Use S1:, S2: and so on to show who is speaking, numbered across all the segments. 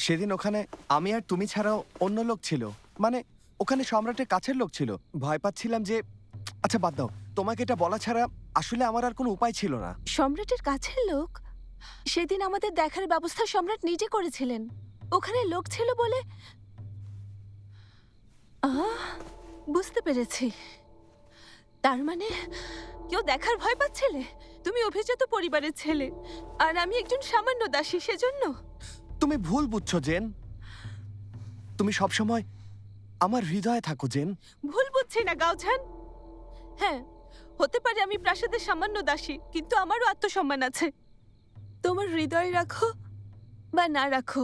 S1: সেদিন ওখানে আমি আর তুমি ছাড়াও অন্য লোক ছিল, মানে ওখানে সম্রাটের কাছের লোক ছিল। ভয় পাচ্ছিলাম যে, আচ্ছা বাদ দাও, তোমাকে এটা বলা ছাড়া আসলে আমার আর কোনো উপায় ছিল না।
S2: সম্রাটের কাছের লোক? সেদিন আমাদের দেখার ব্যবস্থা সম্রাট নিজে করেছিলেন। ওখানে লোক ছিল বলে বুঝতে পেরেছি। তার মানে কেউ দেখার ভয় পাচ্ছিলে? তুমি অভিজাত পরিবারের ছেলে আর আমি একজন সামান্য দাসী, সেজন্য।
S1: তুমি ভুল বুঝছো জেন, তুমি সবসময় আমার হৃদয়ে থাকো জেন।
S2: ভুল বুঝছি না গাওছান। হ্যাঁ, হতে পারে আমি প্রাসাদের সামান্য দাসী, কিন্তু আমারও আত্মসম্মান আছে। তোমার হৃদয় রাখো বা না রাখো,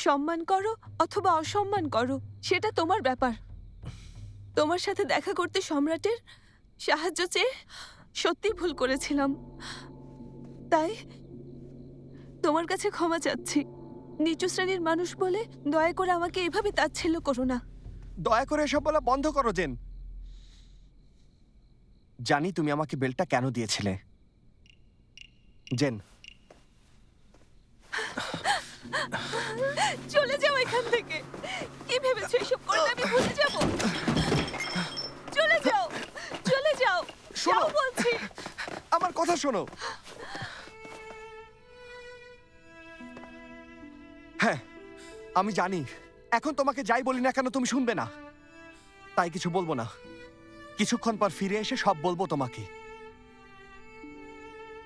S2: সম্মান করো অথবা অসম্মান করো, সেটা তোমার ব্যাপার। তোমার সাথে দেখা করতে সম্রাটের সাহায্য চেয়ে সত্যি ভুল করেছিলাম, তাই তোমার কাছে ক্ষমা চাচ্ছি। নিচু শ্রেণীর মানুষ বলে দয়া করে আমাকে এভাবে তাচ্ছিল্য করো না।
S1: দয়া করে এসব বলা বন্ধ করো জেন। জানি তুমি আমাকে বেলটা কেন দিয়েছিলে জেন।
S2: চলে যাও এখান থেকে। কি ভেবেছো এসব করলে আমি ভুলে যাব? চলে যাও, চলে যাও,
S1: শোনো।
S2: যাও বলছি।
S1: আমার কথা শোনো। হ্যাঁ, আমি জানি এখন তোমাকে যাই বলি না কেন তুমি শুনবে না, তাই কিছু বলবো না। কিছুক্ষণ পর ফিরে এসে সব বলবো তোমাকে।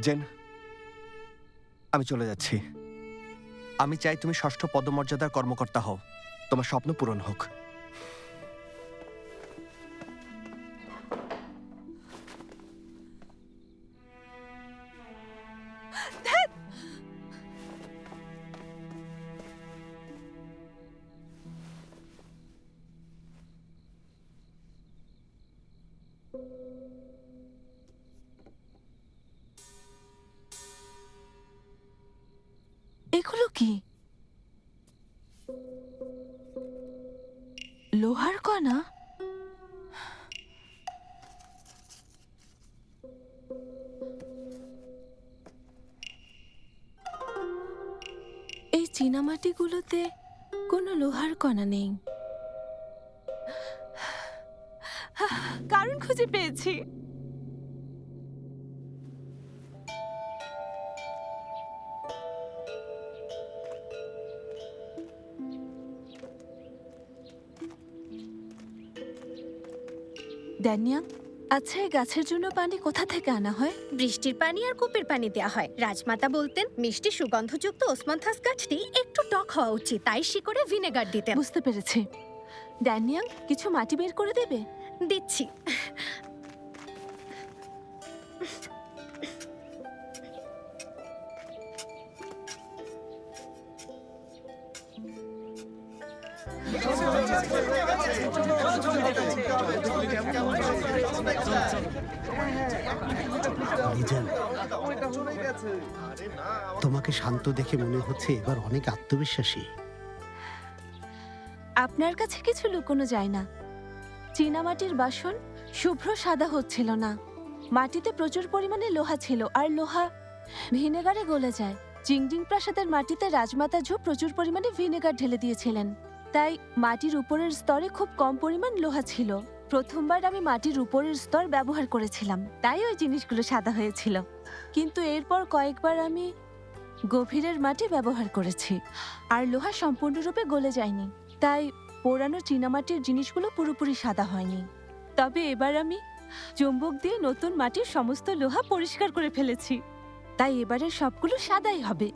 S1: জেন, আমি চলে যাচ্ছি। আমি চাই তুমি ষষ্ঠ পদমর্যাদার কর্মকর্তা হও, তোমার স্বপ্ন পূরণ হোক।
S2: এগুলো কি? লোহার কণা? এই চীনামাটিগুলোতে কোনো লোহার কণা নেই। কারণ খুঁজে পেয়েছি। ড্যানিয়াং, আচ্ছা এই গাছের জন্য পানি কোথা থেকে আনা হয়?
S3: বৃষ্টির পানি আর কূপের পানি দেওয়া হয়। রাজমাতা বলতেন মিষ্টি সুগন্ধযুক্ত ওসমন্থাস গাছটি একটু টক হওয়া উচিত, তাই শিকড়ে ভিনেগার দিতেন।
S2: বুঝতে পেরেছি। ড্যানিয়াং, কিছু মাটি বের করে দেবে?
S3: দিচ্ছি।
S4: লিজেন, তোমাকে শান্ত দেখে মনে হচ্ছে এবার অনেক আত্মবিশ্বাসী।
S2: আপনার কাছে কিছু লুকোনো যায় না। চীনামাটির বাসন শুভ্র সাদা হচ্ছিল না। মাটিতে প্রচুর পরিমাণে লোহা ছিল, আর লোহা ভিনেগারে গলে যায়। জিংজিং প্রাসাদের মাটিতে রাজমাতা ঝু প্রচুর পরিমাণে ভিনেগার ঢেলে দিয়েছিলেন, তাই মাটির উপরের স্তরে খুব কম পরিমাণ লোহা ছিল। প্রথমবার আমি মাটির উপরের স্তর ব্যবহার করেছিলাম, তাই ওই জিনিসগুলো সাদা হয়েছিল। কিন্তু এরপর কয়েকবার আমি গভীরের মাটি ব্যবহার করেছি, আর লোহা সম্পূর্ণরূপে গলে যায়নি, তাই পোড়ানো চীনামাটির জিনিসগুলো পুরোপুরি সাদা হয়নি। তবে এবার আমি চুম্বক দিয়ে নতুন মাটির সমস্ত লোহা পরিষ্কার করে ফেলেছি, তাই এবারের সবগুলো সাদাই হবে।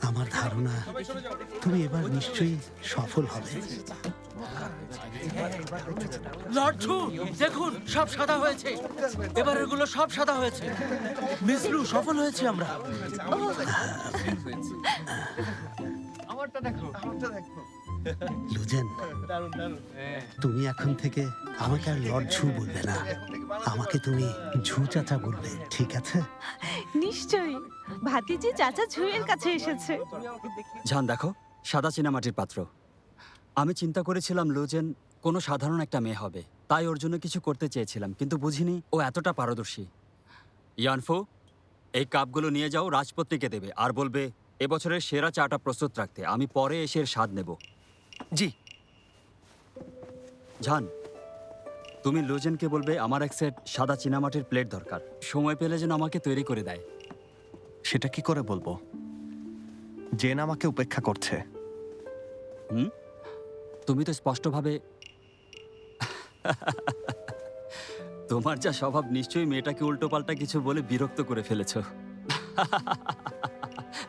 S4: আমার ধারণা তুমি এবার নিশ্চয়ই সফল হবে।
S5: লর্ড ঝু, দেখুন সব সাদা হয়েছে। এবার এগুলো সব সাদা হয়েছে। মিস লু, সফল হয়েছি আমরা।
S4: লুজেন, তুমি এখন থেকে আমাকে আর লর্ড ঝু বলবে না, আমাকে তুমি ঝু চাচা বলবে, ঠিক আছে?
S2: নিশ্চয়ই। ভাতিজি চাচা ঝুয়ের কাছে এসেছে।
S6: ঝান দেখো, সাদা চীনামাটির পাত্র। আমি চিন্তা করেছিলাম লুজেন কোনো সাধারণ একটা মেয়ে হবে, তাই ওর জন্য কিছু করতে চেয়েছিলাম, কিন্তু বুঝিনি ও এতটা পারদর্শী। ইয়ানফু, এই কাপগুলো নিয়ে যাও, রাজপত্নীকে দেবে আর বলবে এবছরের সেরা চাটা প্রস্তুত রাখতে। আমি পরে এসে এর স্বাদ নেব।
S1: জি।
S6: জান, তুমি লুজেনকে বলবে আমার এক সেট সাদা চীনামাটির প্লেট দরকার। সময় পেলে যেন আমাকে তৈরি করে দেয়।
S1: সেটা কি করে বলবো? জেন আমাকে উপেক্ষা করছে।
S6: তুমি তো স্পষ্টভাবে তোমার যা স্বভাব, নিশ্চয়ই মেয়েটাকে উল্টোপাল্টা কিছু বলে বিরক্ত করে ফেলেছো।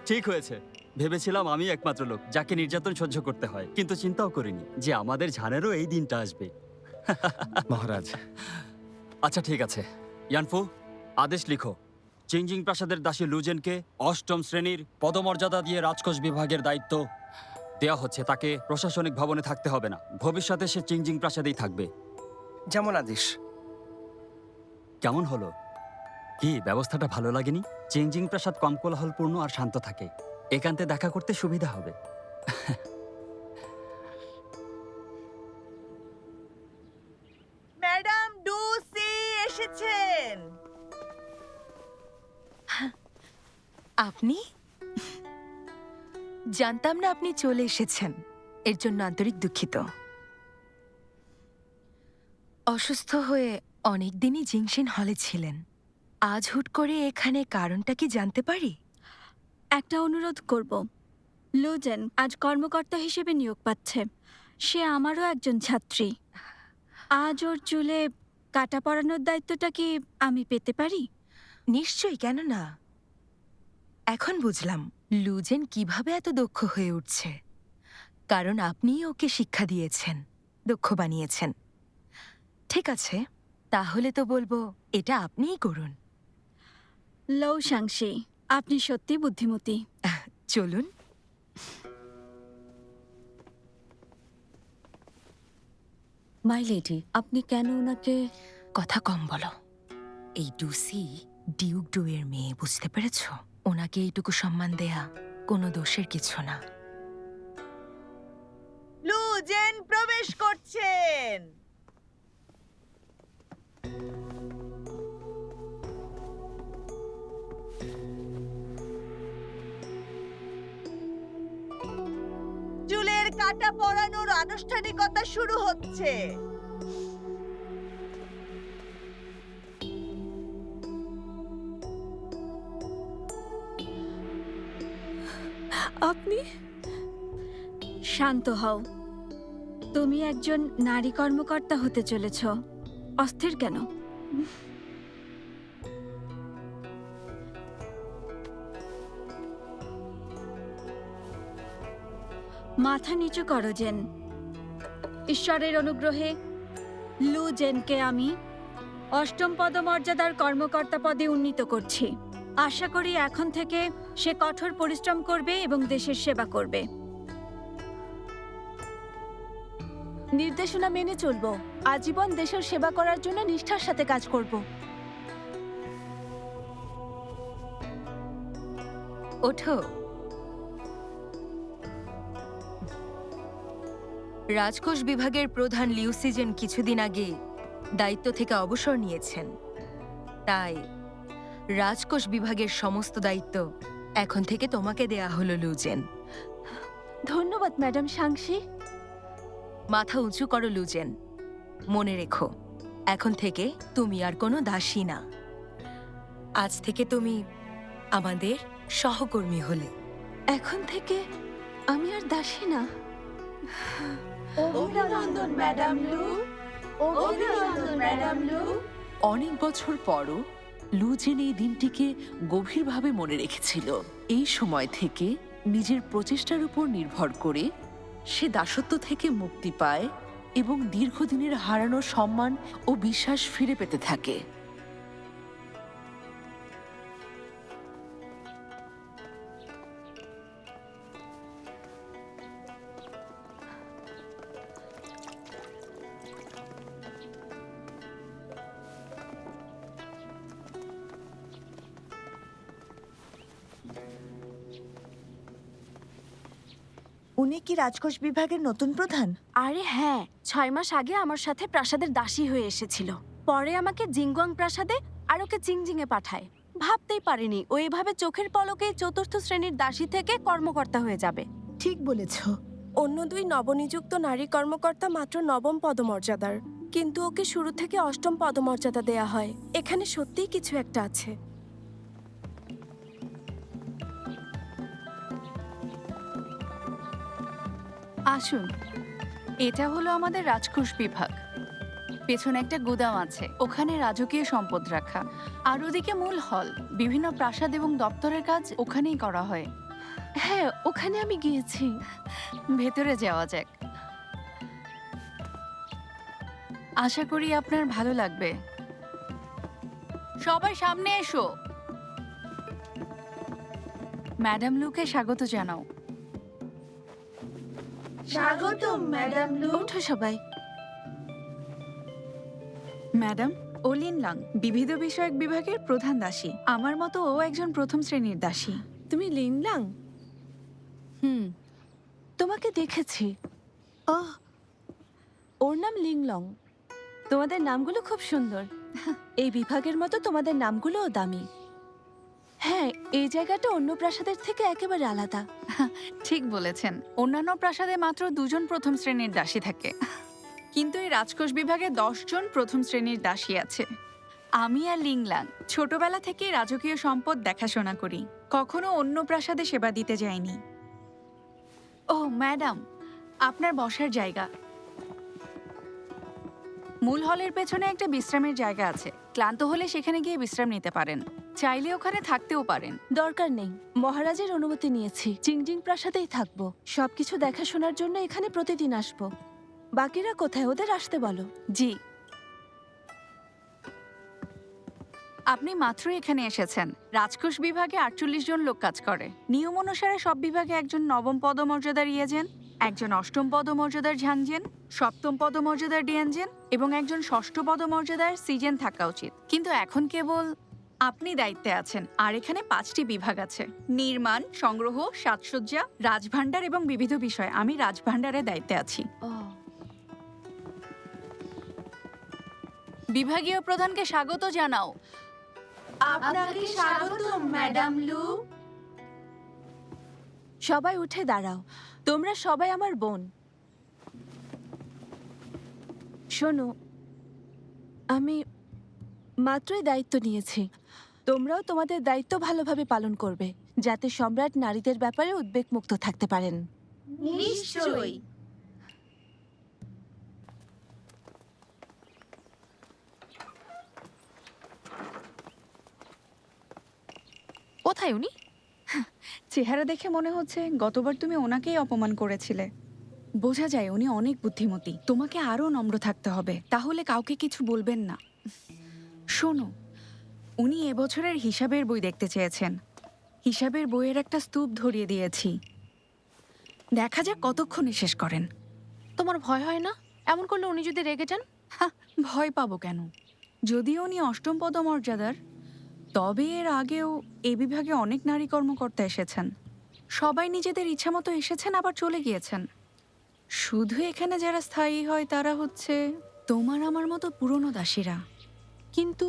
S6: ঠিক হয়েছে। ভেবেছিলাম আমি একমাত্র লোক যাকে নির্যাতন সহ্য করতে হয়, কিন্তু চিন্তাও করিনি যে আমাদের ঝানেরও এই দিনটা আসবে।
S1: মহারাজ,
S6: আচ্ছা ঠিক আছে, ইয়ানফু, আদেশ লিখো। চিংজিং প্রাসাদের দাসী লুজেনকে ৮ম শ্রেণীর পদমর্যাদা দিয়ে রাজকোষ বিভাগের দায়িত্ব দেওয়া হচ্ছে। তাকে প্রশাসনিক ভবনে থাকতে হবে না। ভবিষ্যতে সে চিংজিং প্রাসাদেই থাকবে।
S1: যেমন আদেশ।
S6: কেমন হলো? কি ব্যবস্থাটা ভালো লাগেনি? চিংজিং প্রাসাদ কম কোলাহলপূর্ণ আর শান্ত থাকে। একান্তে দেখা করতে সুবিধা হবে।
S7: ম্যাডাম ডুসি এসেছেন।
S8: আপনি? জানতাম না আপনি চলে এসেছেন। এর জন্য আন্তরিক দুঃখিত। অসুস্থ হয়ে অনেক দিনই জিংশিন হলে ছিলেন। আজ হুট করে এখানে কারণটা কি জানতে পারি?
S3: একটা অনুরোধ করব। লুজেন আজ কর্মকর্তা হিসেবে নিয়োগ পাচ্ছে। সে আমারও একজন ছাত্রী। আজ ওর চুলে কাটা পরানোর দায়িত্বটা কি আমি পেতে পারি?
S8: নিশ্চয়ই, কেন না। এখন বুঝলাম লুজেন কিভাবে এত দক্ষ হয়ে উঠছে। কারণ আপনিই ওকে শিক্ষা দিয়েছেন, দক্ষ বানিয়েছেন। ঠিক আছে, তাহলে তো বলবো এটা আপনিই করুন।
S3: লৌ সাংশি, আপনি সত্যি বুদ্ধিমতী।
S8: চলুন।
S2: মাই লেডি, আপনি কেন ওনাকে...
S8: কথা কম বলো। এই ডুসি ডিউক ডুয়ের মেয়ে, বুঝতে পেরেছ? ওনাকে এইটুকু সম্মান দেয়া কোনো দোষের কিছু না।
S7: লুজেন প্রবেশ করছেন। চুলের কাটা পরানোর আনুষ্ঠানিকতা শুরু হচ্ছে।
S3: আপনি শান্ত হও। তুমি একজন নারী কর্মকর্তা হতে চলেছ। অস্থির কেন? মাথা নিচু করো জেন। ঈশ্বরের অনুগ্রহে লু জেনকে আমি ৮ম পদমর্যাদার কর্মকর্তা পদে উন্নীত করছি। আশা করি এখন থেকে সে কঠোর পরিশ্রম করবে এবং দেশের সেবা করবে।
S2: নির্দেশনা মেনে চলবো। আজীবন দেশের সেবা করার জন্য নিষ্ঠার সাথে কাজ করব।
S8: ওঠো। রাজকোষ বিভাগের প্রধান লিউসিজেন কিছুদিন আগে দায়িত্ব থেকে অবসর নিয়েছেন। তাই রাজকোষ বিভাগের সমস্ত দায়িত্ব এখন থেকে তোমাকে দেয়া হলো লুজেন।
S2: ধন্যবাদ ম্যাডাম সাংশি।
S8: মাথা উঁচু করো লুজেন। মনে রেখো, এখন থেকে তুমি আর কোনো দাসী না। আজ থেকে তুমি আমাদের সহকর্মী হলে।
S2: এখন থেকে আমি আর দাসী না।
S7: অভিনন্দন ম্যাডাম লু। অভিনন্দন ম্যাডাম লু।
S9: অনেক বছর পরও লুজেন এই দিনটিকে গভীরভাবে মনে রেখেছিল। এই সময় থেকে নিজের প্রচেষ্টার উপর নির্ভর করে সে দাসত্ব থেকে মুক্তি পায় এবং দীর্ঘদিনের হারানো সম্মান ও বিশ্বাস ফিরে পেতে থাকে।
S7: উনি কি রাজকোষ বিভাগের নতুন প্রধান?
S3: আরে হ্যাঁ, ৬ মাস আগে আমার সাথে প্রাসাদের দাসী হয়ে এসেছিল। পরে আমাকে জিংগুয়াং প্রাসাদে আর ওকে চিংজিংয়ে পাঠায়।
S2: ভাবতেই পারিনি ও এভাবে চোখের পলকেই চতুর্থ শ্রেণীর দাসী থেকে কর্মকর্তা হয়ে যাবে।
S8: ঠিক বলেছ।
S10: অন্য দুই নবনিযুক্ত নারী কর্মকর্তা মাত্র নবম পদমর্যাদার, কিন্তু ওকে শুরু থেকে অষ্টম পদমর্যাদা দেয়া হয়। এখানে সত্যিই কিছু একটা আছে।
S11: আসুন, এটা হলো আমাদের রাজকোষ বিভাগ। পেছনে একটা গুদাম আছে, ওখানে রাজকীয় সম্পদ রাখা। আর ওদিকে মূল হল, বিভিন্ন প্রাসাদ এবং দপ্তরের কাজ ওখানেই করা হয়।
S2: হ্যাঁ, ওখানে আমি গিয়েছি।
S11: ভেতরে যাওয়া যাক। আশা করি আপনার ভালো লাগবে। সবাই সামনে এসো। ম্যাডাম লুকে স্বাগত জানাও।
S7: স্বাগতম ম্যাডাম লু।
S2: ওঠো সবাই।
S11: ম্যাডাম, ও লিনলাং, বিবিধ বিষয়ক বিভাগের প্রধান দাসী। আমার মতো ও একজন প্রথম শ্রেণীর দাসী।
S2: তুমি লিনলাং?
S11: হুম।
S2: তোমাকে দেখেছি। ওহ, ওর নাম লিংলং। তোমাদের নামগুলো খুব সুন্দর। এই বিভাগের মতো তোমাদের নামগুলোও দামি। হ্যাঁ, এই জায়গাটা অন্য প্রাসাদের থেকে একেবারে আলাদা।
S11: ঠিক বলেছেন, অন্যান্য প্রাসাদে মাত্র 2 জন প্রথম শ্রেণীর দাসী থাকে, কিন্তু এই রাজকোষ বিভাগে 10 জন প্রথম শ্রেণীর দাসী আছে। আমি আর লিংলাং ছোটবেলা থেকেই রাজকীয় সম্পদ দেখাশোনা করি, কখনো অন্য প্রাসাদে সেবা দিতে যাইনি। ও ম্যাডাম, আপনার বসার জায়গা। মূল হলের পেছনে একটা বিশ্রামের জায়গা আছে, ক্লান্ত হলে সেখানে গিয়ে বিশ্রাম নিতে পারেন, চাইলে ওখানে থাকতেও পারেন।
S2: দরকার নেই, মহারাজের অনুমতি নিয়েছি। চিংজিং প্রাসাদেই থাকবো। সবকিছু দেখাশোনার জন্য এখানে প্রতিদিন আসবো। বাকিরা কোথায়? ওদের আসতে বলো।
S11: জি। আপনি মাত্র এখানে এসেছেন। রাজকোষ বিভাগে 48 জন লোক কাজ করে। নিয়ম অনুসারে সব বিভাগে একজন নবম পদমর্যাদার ইয়েজেন, একজন অষ্টম পদমর্যাদার ঝাংজেন, সপ্তম পদমর্যাদার ডিয়ানজেন এবং একজন ষষ্ঠ পদমর্যাদার সিজেন থাকা উচিত। কিন্তু এখন কেবল আপনি দায়িত্বে আছেন। আর এখানে 5টি বিভাগ আছে: নির্মাণ, সংগ্রহ, সাজসজ্জা, রাজভাণ্ডার এবং বিবিধ বিষয়। আমি রাজভাণ্ডারের দায়িত্বে আছি। বিভাগীয় প্রধানকে স্বাগত জানাও।
S7: আপনাকে স্বাগতম ম্যাডাম লু।
S2: সবাই উঠে দাঁড়াও। তোমরা সবাই আমার বোন। শোনো, আমি মাত্রই দায়িত্ব নিয়েছি। তোমরাও তোমাদের দায়িত্ব ভালোভাবে পালন করবে, যাতে সম্রাট নারীদের ব্যাপারে উদ্বেগমুক্ত থাকতে পারেন।
S7: নিশ্চয়ই।
S11: কোথায় উনি? চেহারা দেখে মনে হচ্ছে গতবার তুমি ওনাকেই অপমান করেছিলে। বোঝা যায় উনি অনেক বুদ্ধিমতী। তোমাকে আরো নম্র থাকতে হবে, তাহলে কাউকে কিছু বলবেন না। শোনো, উনি এবছরের হিসাবের বই দেখতে চেয়েছেন। হিসাবের বইয়ের একটা স্তূপ ধরিয়ে দিয়েছি, দেখা যাক কতক্ষণে শেষ করেন।
S12: তোমার ভয় হয় না? এমন করলে উনি যদি রেগে যান?
S11: ভয় পাবো কেন? যদিও উনি অষ্টম পদমর্যাদার, তবে এর আগেও এই বিভাগে অনেক নারী কর্মকর্তা এসেছেন। সবাই নিজেদের ইচ্ছামতো এসেছেন, আবার চলে গিয়েছেন। শুধু এখানে যারা স্থায়ী হয় তারা হচ্ছে তোমার আমার মতো পুরনো দাসীরা।
S12: কিন্তু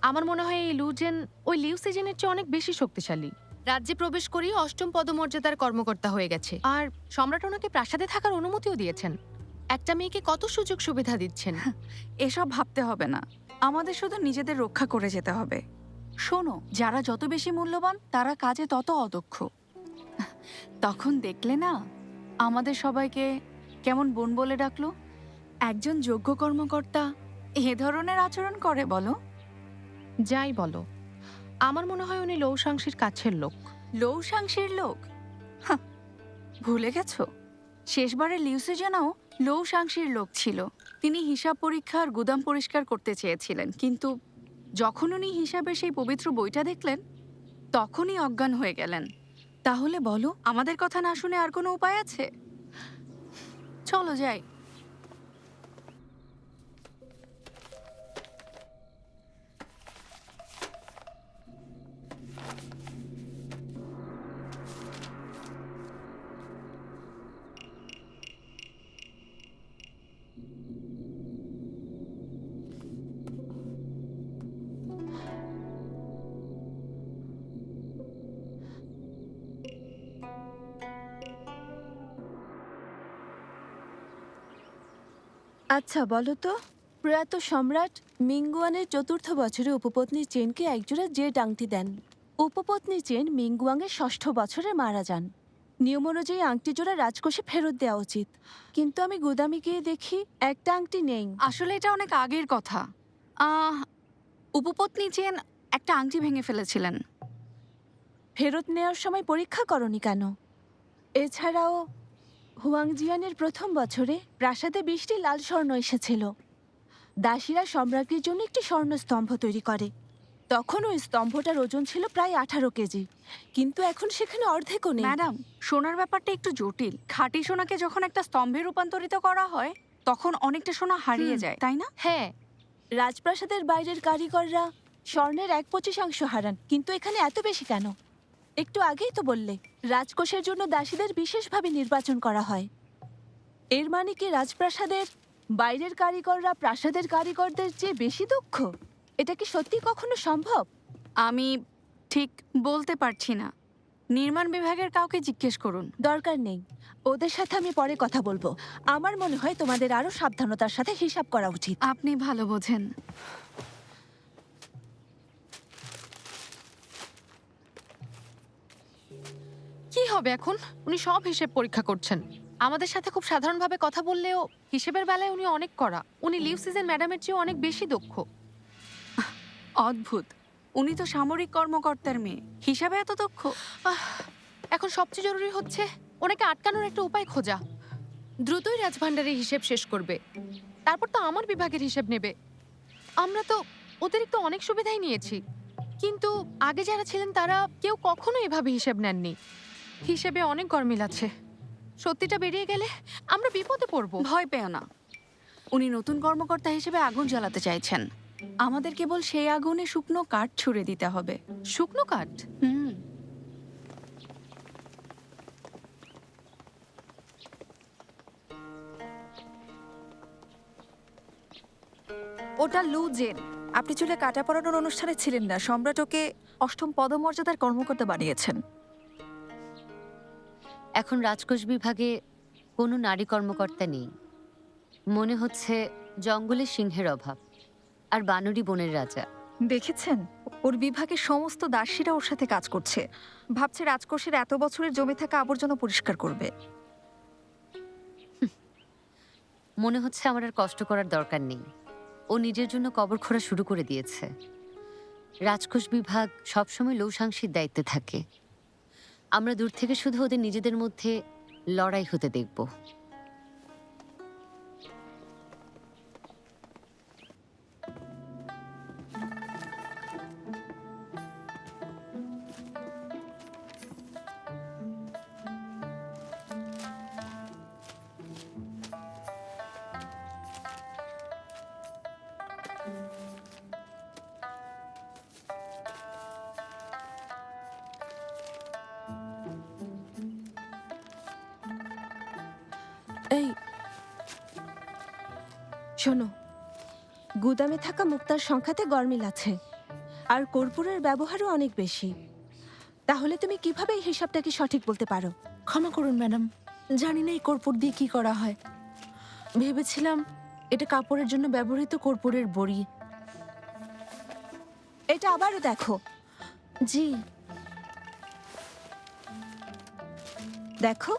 S12: আমার মনে হয় এই লুজেন ওই লিউ সিজনের চেয়ে অনেক বেশি শক্তিশালী। রাজ্যে প্রবেশ করেই অষ্টম পদমর্যাদার কর্মকর্তা হয়ে গেছে, আর সম্রাট ওনাকে প্রাসাদে থাকার অনুমতিও দিয়েছেন। একটা মেয়েকে কত সুযোগ সুবিধা দিচ্ছেন।
S11: এসব ভাবতে হবে না, আমাদের শুধু নিজেদের রক্ষা করে যেতে হবে। শোনো, যারা যত বেশি মূল্যবান তারা কাজে তত অদক্ষ। তখন দেখলে না আমাদের সবাইকে কেমন বোন বলে ডাকলো? একজন যোগ্য কর্মকর্তা এ ধরনের আচরণ করে বলো?
S12: যাই বলো, আমার মনে হয় উনি লৌসাংশীর কাছের লোক।
S11: লৌসাংশীর লোক? হাহ, ভুলে গেছো? শেষবারে লিউসিজানাও লৌসাংশীর লোক ছিল। তিনি হিসাব পরীক্ষা আর গুদাম পরিষ্কার করতে চেয়েছিলেন, কিন্তু যখন উনি হিসাবের সেই পবিত্র বইটা দেখলেন তখনই অজ্ঞান হয়ে গেলেন। তাহলে বলো, আমাদের কথা না শুনে আর কোনো উপায় আছে? চলো যাই।
S2: আচ্ছা বলো তো, প্রয়াত সম্রাট মিংগুয়ানের ৪র্থ বছরে উপপত্নী চেনকে একজোড়া জেড আংটি দেন। উপপত্নী চেন মিংগুয়াংয়ের ৬ষ্ঠ বছরে মারা যান। নিয়ম অনুযায়ী আংটি জোড়া রাজকোষে ফেরত দেওয়া উচিত, কিন্তু আমি গুদামে গিয়ে দেখি একটা আংটি নেই।
S11: আসলে এটা অনেক আগের কথা। উপপত্নী চেন একটা আংটি ভেঙে ফেলেছিলেন।
S2: ফেরত নেওয়ার সময় পরীক্ষা করনি কেন? এছাড়াও হুয়াংজিয়ানের ১ম বছরে প্রাসাদে ২০টি লাল স্বর্ণ এসেছিল। দাসীরা সম্রাজ্ঞীর জন্য একটি স্বর্ণস্তম্ভ তৈরি করে। তখন ওই স্তম্ভটার ওজন ছিল প্রায় ১৮ কেজি, কিন্তু এখন সেখানে অর্ধেকও নেই।
S11: ম্যাডাম, সোনার ব্যাপারটা একটু জটিল। খাঁটি সোনাকে যখন একটা স্তম্ভে রূপান্তরিত করা হয় তখন অনেকটা সোনা হারিয়ে যায়, তাই না?
S2: হ্যাঁ, রাজপ্রাসাদের বাইরের কারিগররা স্বর্ণের ১/২৫ হারান, কিন্তু এখানে এত বেশি কেন? একটু আগেই তো বললে রাজকোষের জন্য দাসীদের বিশেষভাবে নির্বাচন করা হয়। এর মানে কি রাজপ্রাসাদের বাইরের কারিগররা প্রাসাদের কারিগরদের চেয়ে বেশি দক্ষ? এটা কি সত্যি কখনো সম্ভব?
S11: আমি ঠিক বলতে পারছি না। নির্মাণ বিভাগের কাউকে জিজ্ঞেস করুন।
S2: দরকার নেই, ওদের সাথে আমি পরে কথা বলবো। আমার মনে হয় তোমাদের আরো সাবধানতার সাথে হিসাব করা উচিত।
S11: আপনি ভালো বোঝেন।
S12: কি হবে এখন? উনি সব হিসেব পরীক্ষা করছেন। আমাদের সাথে খুব সাধারণভাবে কথা বললেও হিসেবের বেলায় উনি অনেক কড়া। উনি লিউ সিজন ম্যাডামের চেয়ে অনেক বেশি দক্ষ।
S11: অদ্ভুত, উনি তো সামরিক কর্মকর্তার মেয়ে, হিসাবে এত দক্ষ।
S12: এখন সবচেয়ে জরুরি হচ্ছে ওনাকে আটকানোর একটা উপায় খোঁজা। দ্রুতই রাজভাণ্ডারের হিসেব শেষ করবে, তারপর তো আমার বিভাগের হিসেব নেবে। আমরা তো অতিরিক্ত অনেক সুবিধাই নিয়েছি, কিন্তু আগে যারা ছিলেন তারা কেউ কখনো এভাবে হিসেব নেননি। হিসেবে অনেক গরমিল আছে। সত্যিটা বেরিয়ে গেলে আমরা বিপদে পড়ব।
S11: ভয় পেও না, উনি নতুন কর্মকর্তা হিসেবে আগুন জ্বালাতে চাইছেন। আমাদের কেবল সেই আগুনে শুকনো কাঠ ছুড়ে দিতে হবে।
S12: শুকনো কাঠ?
S13: ওটা লু জেন। আপনি চুলে কাটা পরানোর অনুষ্ঠানে ছিলেন না। সম্রাট ওকে ৮ম পদমর্যাদার কর্মকর্তা বানিয়েছেন।
S14: এখন রাজকোষ বিভাগে কোনো নারী কর্মকর্তা নেই। মনে হচ্ছে জঙ্গলে সিংহের অভাব আর বানরি বনের রাজা।
S13: দেখেছেন, ওর বিভাগের সমস্ত দাসীরা ওর সাথে কাজ করছে। ভাবছে রাজকোষের এত বছরের জমে থাকা আবর্জনা পরিষ্কার করবে।
S14: মনে হচ্ছে আমার আর কষ্ট করার দরকার নেই। ও নিজের জন্য কবর খোঁড়া শুরু করে দিয়েছে। রাজকোষ বিভাগ সবসময় লৌসাংসির দায়িত্বে থাকে। আমরা দূর থেকে শুধু ওদের নিজেদের মধ্যে লড়াই হতে দেখব।
S2: এই শোনো, গুদামে থাকা মুক্তার সংখ্যাতে গরমিল আছে, আর কর্পূরের ব্যবহারও অনেক বেশি। তাহলে তুমি কিভাবে এই হিসাবটাকে সঠিক বলতে পারো?
S13: ক্ষমা করুন ম্যাডাম, জানি না এই কর্পূর দিয়ে কি করা হয়। ভেবেছিলাম এটা কাপড়ের জন্য ব্যবহৃত কর্পূরের বড়ি।
S2: এটা আবারও দেখো।
S13: জি।
S2: দেখো,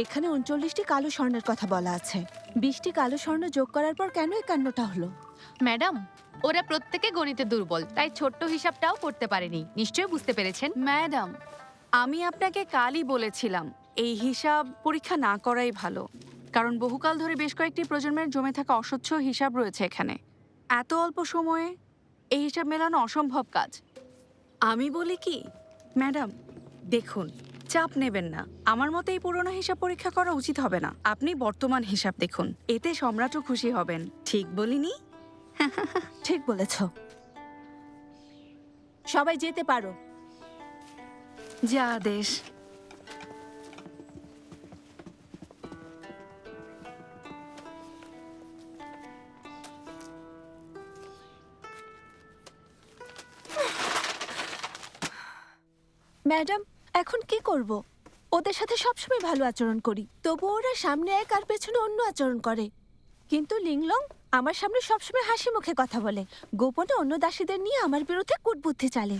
S2: এখানে ৩৯টি কালো স্বর্ণের কথা বলা আছে। ২০টি কালো স্বর্ণ যোগ করার পর কেন ৫১টা হলো?
S12: ম্যাডাম, ওরা প্রত্যেকে গণিতে দুর্বল, তাই ছোট্ট হিসাবটাও করতে পারেনি। নিশ্চয়ই বুঝতে পেরেছেন।
S11: ম্যাডাম, আমি আপনাকে কালই বলেছিলাম এই হিসাব পরীক্ষা না করাই ভালো, কারণ বহুকাল ধরে বেশ কয়েকটি প্রজন্মের জমে থাকা অস্বচ্ছ হিসাব রয়েছে এখানে। এত অল্প সময়ে এই হিসাব মেলানো অসম্ভব কাজ। আমি বলি কি ম্যাডাম, দেখুন, চাপ নেবেন না। আমার মতে এই পুরনো হিসাব পরীক্ষা করা উচিত হবে না। আপনি বর্তমান হিসাব দেখুন, এতে সম্রাটও খুশি হবেন। ঠিক বলিনি?
S2: ঠিক বলেছ। সবাই যেতে পারো।
S11: যা আদেশ।
S2: ম্যাডাম, এখন কি করব? ওদের সাথে সবসময় ভালো আচরণ করি, তবু ওরা সামনে এক আর পেছনে অন্য আচরণ করে। কিন্তু লিংলং আমার সামনে সবসময় হাসি মুখে কথা বলে, গোপনে অন্য দাসীদের নিয়ে আমার বিরুদ্ধে কূটবুদ্ধি চালে।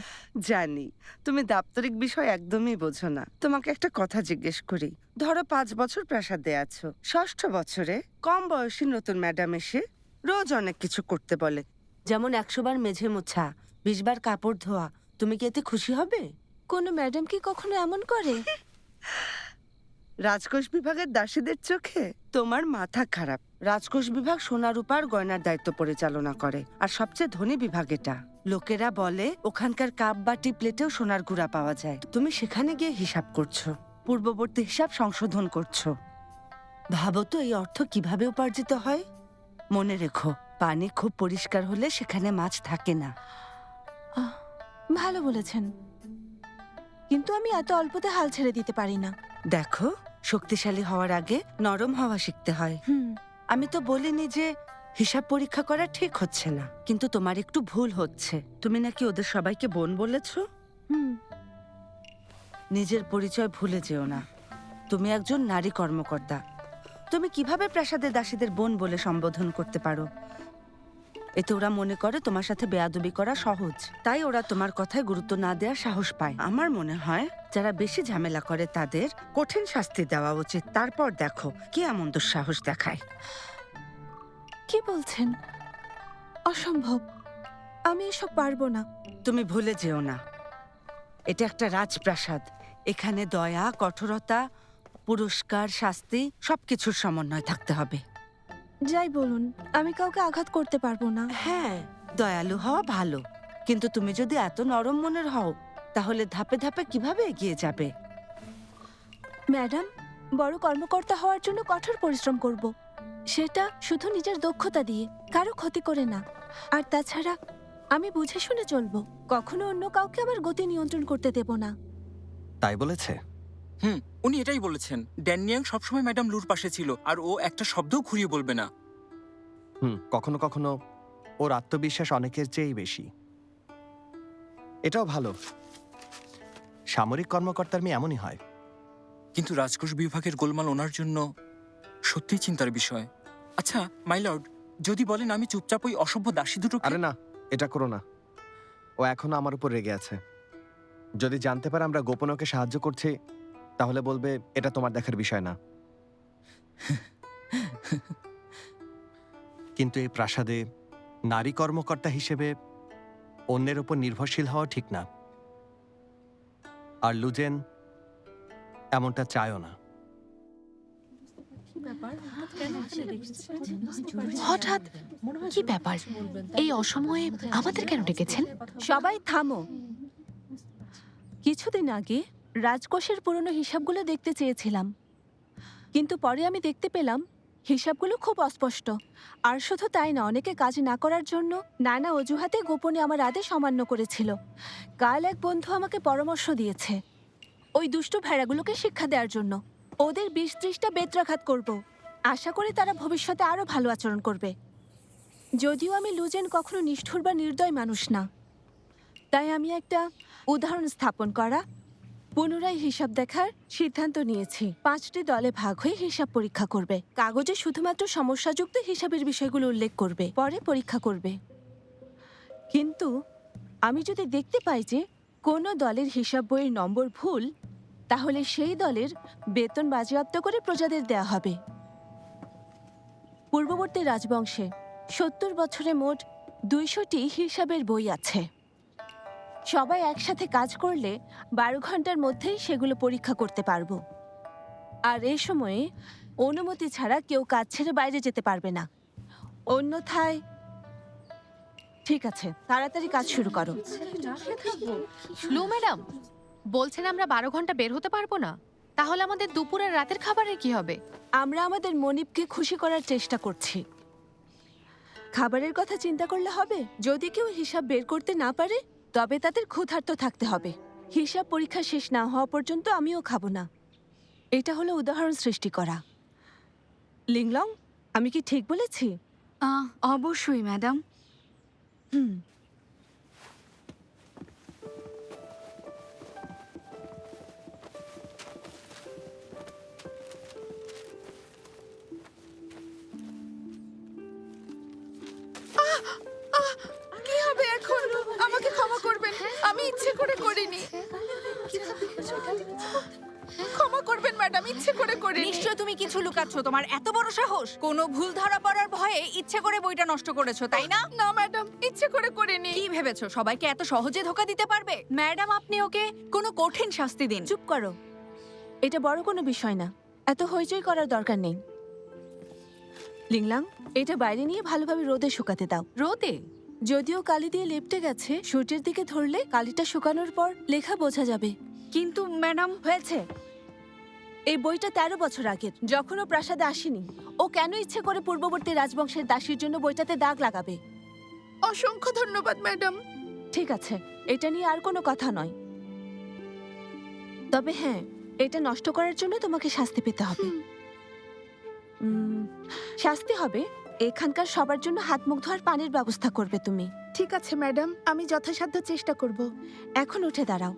S15: জানি তুমি দাপ্তরিক বিষয় একদমই বোঝো না। তোমাকে একটা কথা জিজ্ঞেস করি, ধরো 5 বছর প্রাসাদে আছো, 6ষ্ঠ বছরে কম বয়সী নতুন ম্যাডাম এসে রোজ অনেক কিছু করতে বলে, যেমন 100 বার মেঝে মোছা, 20 বার কাপড় ধোয়া। তুমি কি এতে খুশি হবে?
S2: কোনো ম্যাডাম কি কখনো এমন করে?
S15: রাজকোষ বিভাগের দাসীদের চোখে তোমার মাথা খারাপ। রাজকোষ বিভাগ সোনা রূপার গয়নার দায়িত্ব পরিচালনা করে, আর সবচেয়ে ধনী বিভাগ এটা। লোকেরা বলে ওখানকার কাপ বাটি প্লেটেও সোনার গুঁড়া পাওয়া যায়। তুমি সেখানে গিয়ে হিসাব করছো, পূর্ববর্তী হিসাব সংশোধন করছো। ভাবো তো এই অর্থ কিভাবে উপার্জিত হয়। মনে রেখো, পানি খুব পরিষ্কার হলে সেখানে মাছ থাকে না।
S2: ভালো বলেছেন, কিন্তু আমি এত অল্পতে হাল ছেড়ে দিতে পারি না।
S15: দেখো, শক্তিশালী হওয়ার আগে নরম হওয়া শিখতে হয়। আমি তো বলিনি যে হিসাব পরীক্ষা করা ঠিক হচ্ছে না, কিন্তু তোমার একটু ভুল হচ্ছে। তুমি নাকি ওদের সবাইকে বোন বলেছ। নিজের পরিচয় ভুলে যেও না। তুমি একজন নারী কর্মকর্তা। তুমি কিভাবে প্রাসাদের দাসীদের বোন বলে সম্বোধন করতে পারো? এতে ওরা মনে করে তোমার সাথে বেয়াদবি করা সহজ, তাই ওরা তোমার কথায় গুরুত্ব না দেওয়ার সাহস পায়। আমার মনে হয় যারা বেশি ঝামেলা করে তাদের কঠিন শাস্তি দেওয়া উচিত। তারপর দেখো কে এমন দুঃসাহস দেখায়।
S2: কি বলছেন? অসম্ভব, আমি এসব পারবো না।
S15: তুমি ভুলে যেও না, এটা একটা রাজপ্রাসাদ। এখানে দয়া, কঠোরতা, পুরস্কার, শাস্তি সবকিছুর সমন্বয় থাকতে হবে।
S2: যাই বলুন, আমি কাউকে আঘাত করতে পারবো না।
S15: হ্যাঁ, দয়ালু হওয়া ভালো, কিন্তু তুমি যদি এত নরম মনের হও তাহলে ধাপে ধাপে কিভাবে এগিয়ে যাবে?
S2: ম্যাডাম, বড় কর্মকর্তা হওয়ার জন্য কঠোর পরিশ্রম করব, সেটা শুধু নিজের দক্ষতা দিয়ে, কারো ক্ষতি করে না। আর তাছাড়া আমি বুঝে শুনে চলবো, কখনো অন্য কাউকে আমার গতি নিয়ন্ত্রণ করতে দেব না।
S1: তাই বলেছে?
S5: উনি এটাই বলেছেন। ড্যানিয়াং সবসময় ম্যাডাম লুর পাশে ছিল, আর ও একটা শব্দও ঘুরিয়ে বলবে না।
S1: কখনো কখনো ওর আত্মবিশ্বাস অনেকের চেয়েই বেশি। এটাও ভালো, সামরিক কর্মকর্তার মেয়ে এমনই হয়।
S5: কিন্তু রাজকোষ বিভাগের গোলমাল ওনার জন্য সত্যিই চিন্তার বিষয়। আচ্ছা মাই লর্ড, যদি বলেন আমি চুপচাপ ওই অসভ্য দাসী দুটো।
S1: আরে না, এটা করো না। ও এখনো আমার উপর রেগে আছে। যদি জানতে পারে আমরা গোপনে ওকে সাহায্য করছি, তাহলে বলবে এটা তোমার দেখার বিষয় না। কিন্তু এই প্রাসাদে নারী কর্মকর্তা হিসেবে অন্যের উপর নির্ভরশীল হওয়া ঠিক না। আর লুজেন এমনটা চায়ও না।
S12: হঠাৎ কি ব্যাপার? এই অসময়ে আমাদের কেন ডেকেছেন?
S2: সবাই থামো। কিছুদিন আগে রাজকোষের পুরনো হিসাবগুলো দেখতে চেয়েছিলাম, কিন্তু পরে আমি দেখতে পেলাম হিসাবগুলো খুব অস্পষ্ট। আর শুধু তাই না, অনেকে কাজ না করার জন্য নানা অজুহাতে গোপনে আমার আদেশ অমান্য করেছিল। কাল এক বন্ধু আমাকে পরামর্শ দিয়েছে ওই দুষ্টু ভেড়াগুলোকে শিক্ষা দেওয়ার জন্য। ওদের 20-30টা বেত্রাঘাত করব। আশা করি তারা ভবিষ্যতে আরো ভালো আচরণ করবে। যদিও আমি লুজেন কখনো নিষ্ঠুর বা নির্দয় মানুষ না, তাই আমি একটা উদাহরণ স্থাপন করা, পুনরায় হিসাব দেখার সিদ্ধান্ত নিয়েছি। 5টি দলে ভাগ হয়ে হিসাব পরীক্ষা করবে। কাগজে শুধুমাত্র সমস্যাযুক্ত হিসাবের বিষয়গুলো উল্লেখ করবে, পরে পরীক্ষা করবে। কিন্তু আমি যদি দেখতে পাই যে কোনো দলের হিসাব বইয়ের নম্বর ভুল, তাহলে সেই দলের বেতন বাজেয়াপ্ত করে প্রজাদের দেয়া হবে। পূর্ববর্তী রাজবংশে 70 বছরে মোট 200টি হিসাবের বই আছে। সবাই একসাথে কাজ করলে 12 ঘন্টার মধ্যেই সেগুলো পরীক্ষা করতে পারবো। আর এই সময়ে অনুমতি ছাড়া কেউ কাজ ছেড়ে বাইরে যেতে পারবে না। অন্যথায় ঠিক আছে, তাড়াতাড়ি কাজ শুরু করো।
S12: লু ম্যাডাম বলছেন আমরা 12 ঘন্টা বের হতে পারবো না? তাহলে আমাদের দুপুর আর রাতের খাবারের কি হবে?
S2: আমরা আমাদের মনিবকে খুশি করার চেষ্টা করছি। খাবারের কথা চিন্তা করলে হবে? যদি কেউ হিসাব বের করতে না পারে, তবে তাদের ক্ষুধার্ত থাকতে হবে। হিসাব পরীক্ষা শেষ না হওয়া পর্যন্ত আমিও খাবো না। এটা হলো উদাহরণ সৃষ্টি করা। লিংলং, আমি কি ঠিক বলেছি?
S11: অবশ্যই ম্যাডাম। ইচ্ছে করে করিনি। ক্ষমা করবেন ম্যাডাম, ইচ্ছে করে করিনি।
S16: নিশ্চয় তুমি কিছু লুকাচ্ছ। তোমার এত বড় সাহস! কোনো ভুল ধরা পড়ার ভয়ে ইচ্ছে করে বইটা নষ্ট করেছো, তাই না?
S11: না ম্যাডাম, ইচ্ছে করে করিনি।
S16: কি ভেবেছো সবাইকে এত সহজে ধোকা দিতে পারবে? ম্যাডাম, আপনি ওকে কোনো কঠিন শাস্তি দিন।
S2: চুপ করো, এটা বড় কোনো বিষয় না, এত হইচই করার দরকার নেই। লিংলাং, এটা বাইরে নিয়ে ভালোভাবে রোদে শুকাতে দাও।
S11: রোদে?
S2: যদিও কালি দিয়ে লেপটে গেছে, সূর্যের দিকে ধরলে কালিটা শুকানোর পর লেখা বোঝা যাবে।
S16: কিন্তু ম্যাডাম,
S2: হয়েছে। এই বইটা 13 বছর আগের, যখন ও প্রাসাদে আসেনি। ও কেন ইচ্ছে করে পূর্ববর্তী রাজবংশের দাসীর জন্য বইটাতে দাগ লাগাবে?
S11: অসংখ্য ধন্যবাদ ম্যাডাম।
S2: ঠিক আছে, এটা নিয়ে আর কোনো কথা নয়। তবে হ্যাঁ, এটা নষ্ট করার জন্য তোমাকে শাস্তি পেতে হবে। শাস্তি হবে, এখানকার সবার জন্য হাত মুখ ধোয়ার পানির ব্যবস্থা করবে তুমি।
S11: ঠিক আছে ম্যাডাম, আমি যথাসাধ্য চেষ্টা করব।
S2: এখন উঠে দাঁড়াও।